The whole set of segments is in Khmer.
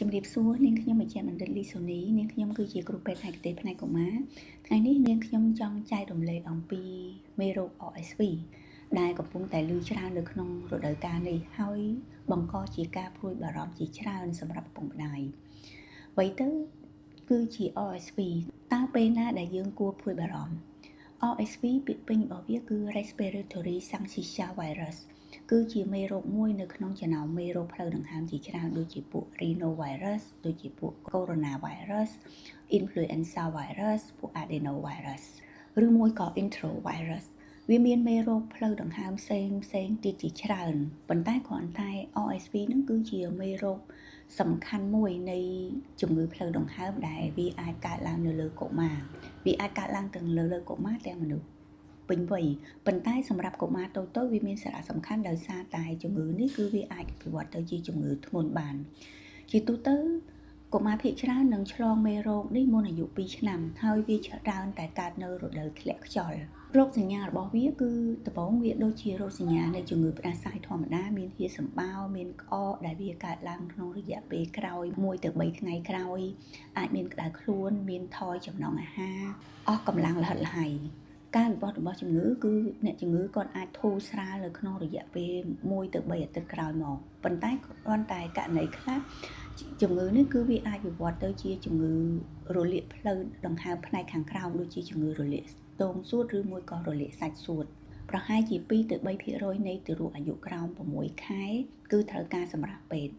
ជំរាបសួរនាងខ្ញុំអាចារ្យបណ្ឌិតលីសូនីនាងខ្ញុំគឺជាគ្រូពេទ្យឯកទេសផ្នែកកុមារថ្ងៃនេះនាងខ្ញុំចង់ចែករំលែកអំពីមេរោគ RSV ដែលកំពុងតែឮច្រើននៅក្នុងរដូវកាលនេះហើយបង្កជាការព្រួយបារម្ភជាច្រើនសម្រាប់ឪពុកម្ដាយអ្វីទៅគឺជា RSV តើពេលណាដែលយើងគួរព្រួយបារម្ភ RSV ពាក្យពេញរបស់វាគឺ Respiratory Syncytial Virus គឺជាមេរោគមួយនៅក្នុងចំណោមមេរោគផ្លូវដង្ហើមជាច្រើនដូចជាពួក Rhinovirus ដូចជាពួក Coronavirus Influenza Virus ពួក Adenovirus ឬមួយក៏ Enterovirus វាមានមេរោគផ្លូវដង្ហើមផ្សេងទៀតជាច្រើនប៉ុន្តែគ្រាន់តែ RSV នឹងគឺជាមេរោគសំខាន់មួយនៃជំងឺផ្លូវដង្ហើមដែលវាអាចកើតឡើងនៅលើកុមារវាអាចកើតឡើងទាំងលើកុមារទាំងមនុស្សពេញវ័យប៉ុន្តែសម្រាប់កុមារតូចៗវាមានសារៈសំខាន់ដោយសារតែជំងឺនេះគឺវាអាចវិវត្តទៅជាជំងឺធ្ងន់បានជាទូទៅកុមារភាគច្រើននឹងឆ្លងមេរោគនេះមុនអាយុ2ឆ្នាំហើយវាច្រើនតែកើតនៅរដូវធ្លាក់ខ្យល់រោគសញ្ញារបស់វាគឺដំបូងវាដូចជារោគសញ្ញានៃជំងឺផ្ដាសាយធម្មតាមានហៀសម្បោរមានក្អកដែលវាកើតឡើងក្នុងរយៈពេលក្រោយ1ទៅ3ថ្ងៃក្រោយអាចមានក្តៅខ្លួនមានថយចំណង់អាហារអស់កម្លាំងល្ហិតល្ហៃការវិវត្តរបស់ជំងឺគឺអ្នកជំងឺគាត់អាចធូរស្រាលនៅក្នុងរយៈពេល1ទៅ3អាទិត្យក្រោយមកប៉ុន្តែគ្រាន់តែករណីខ្លះជំងឺនេះគឺវាអាចវិវត្តទៅជាជំងឺរលាកផ្លូវដង្ហើមផ្នែកខាងក្រោមដូចជាជំងឺរលាកស្ទងសួតឬមួយក៏រលាកសាច់សួតប្រហែលជា2ទៅ3%នៃទារកអាយុក្រោម6ខែគឺត្រូវការសម្រាប់ពេទ្យ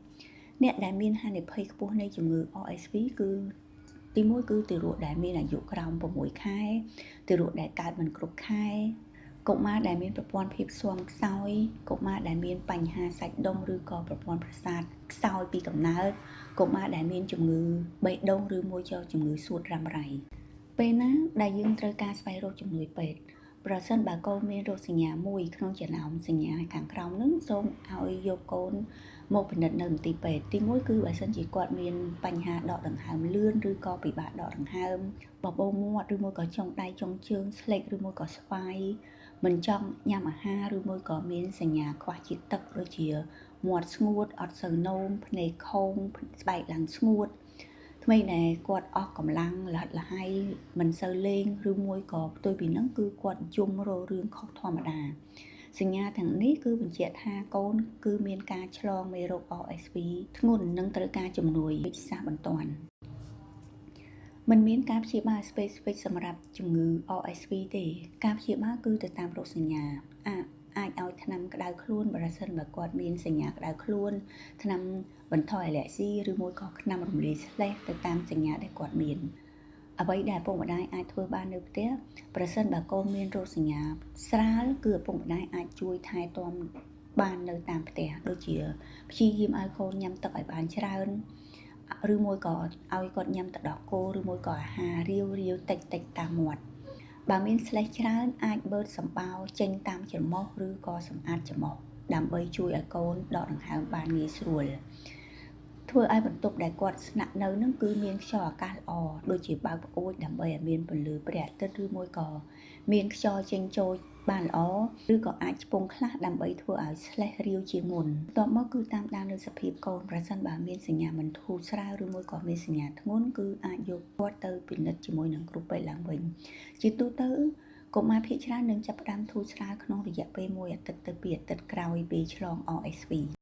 អ្នកដែលមានហានិភ័យខ្ពស់នៃជំងឺ RSV គឺទី1គឺទារកដែលមានអាយុក្រោម6ខែទារកដែលកើតមិនគ្រប់ខែកុមារដែលមានប្រព័ន្ធភាពស៊ាំខ្សោយកុមារដែលមានបញ្ហាសាច់ដុំឬក៏ប្រព័ន្ធប្រសាទខ្សោយពីកំណើតកុមារដែលមានជំងឺបេះដូងឬមួយក៏ជំងឺសួតរ៉ាំរ៉ៃពេលណាដែលយើងត្រូវការស្វែងរកជំនួយពេទ្យប្រសិនបើកូនមានរោគសញ្ញាមួយក្នុងចំណោមសញ្ញាខាងក្រោមនោះសូមឲ្យយកកូនមកពិនិត្យនៅមន្ទីរពេទ្យទី1គឺបើសិនជាគាត់មានបញ្ហាដកដង្ហើមលឿនឬក៏ពិបាកដកដង្ហើមបបោមាត់ឬមួយក៏ចុងដៃចុងជើងស្លេកឬមួយក៏ស្វាយមិនចង់ញ៉ាំអាហារឬមួយក៏មានសញ្ញាខ្វះជាតិទឹកដូចជាមាត់ស្ងួតអត់សូវនោមភ្នែកខូងស្បែកឡើងស្ងួតថ្មីដែលគាត់អស់កម្លាំងល្ហិតល្ហៃមិនសូវលេងឬមួយក៏ផ្ទុយពីហ្នឹងគឺគាត់យំរោរឿងខុសធម្មតាសញ្ញាទាំងនេះគឺបញ្ជាក់ថាកូនគឺមានការឆ្លងមេរោគ RSV ធ្ងន់និងត្រូវការជំនួយវេជ្ជសាស្ត្របន្ទាន់មិនមានការព្យាបាល specific សម្រាប់ជំងឺ RSV ទេការព្យាបាលគឺទៅតាមរោគសញ្ញាអាចឲ្យថ្នាំក្តៅខ្លួនបើសិនបើគាត់មានសញ្ញាក្តៅខ្លួនថ្នាំបន្ថយអាឡែស៊ីឬមួយក៏ថ្នាំរំលាយស្លេសទៅតាមសញ្ញាដែលគាត់មានអ្វីដែលឪពុកម្ដាយអាចធ្វើបាននៅផ្ទះប្រសិនបើកូនមានរោគសញ្ញាស្រាលគឺឪពុកម្ដាយអាចជួយថែទាំបាននៅតាមផ្ទះដូចជាព្យាយាមឲ្យកូនញ៉ាំទឹកឲ្យបានច្រើនឬមួយក៏ឲ្យគាត់ញ៉ាំទឹកដោះគោឬមួយក៏អាហាររាវតិចតាមមាត់បើមានស្លេសច្រើនអាចបឺតសម្បោរចេញតាមច្រមុះឬក៏សម្អាតច្រមុះដើម្បីជួយឲ្យកូនដកដង្ហើមបានងាយស្រួលធ្វើឲ្យបន្ទប់ដែលគាត់ស្នាក់នៅនឹងគឺមានខ្យល់អាកាសល្អដូចជាបើកផ្អួចដើម្បីឲ្យមានពន្លឺព្រះអាទិត្យឬមួយក៏មានខ្យល់ចេញចូលបានល្អឬក៏អាចឆ្ពង់ខ្លះដើម្បីធ្វើឲ្យស្លេសរាវជាងមុនបន្ទាប់មកគឺតាមដានលើសភាពកូនប្រសិនបើមានសញ្ញាមិនធូរស្រាលឬមួយក៏មានសញ្ញាធ្ងន់គឺអាចយកគាត់ទៅពិនិត្យជាមួយនឹងគ្រូពេទ្យឡើងវិញជាទូទៅកុមារភាគច្រើននឹងចាប់ផ្ដើមធូរស្រាលក្នុងរយៈពេល1អាទិត្យទៅ2អាទិត្យក្រោយពេលឆ្លង RSV